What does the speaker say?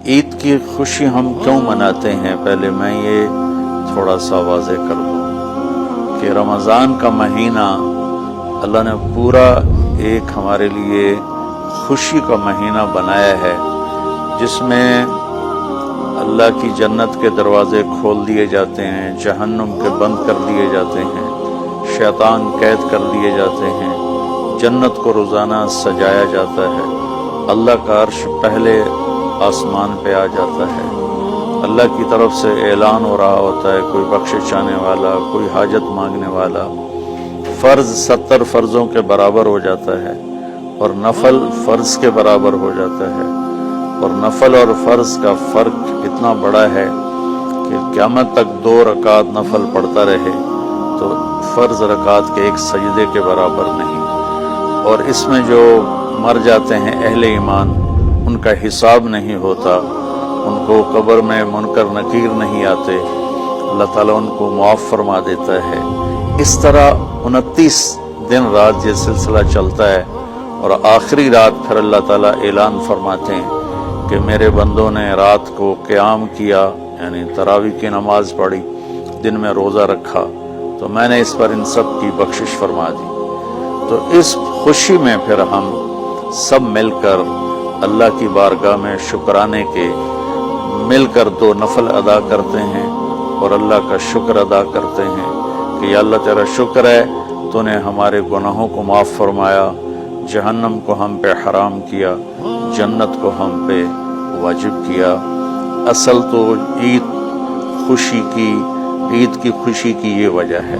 عید کی خوشی ہم کیوں مناتے ہیں، پہلے میں یہ تھوڑا سا واضح کر دوں کہ رمضان کا مہینہ اللہ نے پورا ایک ہمارے لیے خوشی کا مہینہ بنایا ہے، جس میں اللہ کی جنت کے دروازے کھول دیے جاتے ہیں، جہنم کے بند کر دیے جاتے ہیں، شیطان قید کر دیے جاتے ہیں، جنت کو روزانہ سجایا جاتا ہے، اللہ کا عرش پہلے آسمان پہ آ جاتا ہے، اللہ کی طرف سے اعلان ہو رہا ہوتا ہے، کوئی بخشش چاہنے والا، کوئی حاجت مانگنے والا، فرض 70 فرضوں کے برابر ہو جاتا ہے اور نفل فرض کے برابر ہو جاتا ہے، اور نفل اور فرض کا فرق اتنا بڑا ہے کہ قیامت تک 2 رکعت نفل پڑھتا رہے تو فرض رکعت کے ایک سجدے کے برابر نہیں، اور اس میں جو مر جاتے ہیں اہل ایمان ان کا حساب نہیں ہوتا، ان کو قبر میں منکر نکیر نہیں آتے، اللہ تعالیٰ ان کو معاف فرما دیتا ہے۔ اس طرح 29 دن رات یہ سلسلہ چلتا ہے، اور آخری رات پھر اللہ تعالیٰ اعلان فرماتے ہیں کہ میرے بندوں نے رات کو قیام کیا، یعنی تراویح کی نماز پڑھی، دن میں روزہ رکھا، تو میں نے اس پر ان سب کی بخشش فرما دی۔ تو اس خوشی میں پھر ہم سب مل کر اللہ کی بارگاہ میں شکرانے کے مل کر 2 نفل ادا کرتے ہیں اور اللہ کا شکر ادا کرتے ہیں کہ یا اللہ تیرا شکر ہے، تو نے ہمارے گناہوں کو معاف فرمایا، جہنم کو ہم پہ حرام کیا، جنت کو ہم پہ واجب کیا۔ اصل تو عید کی خوشی کی یہ وجہ ہے۔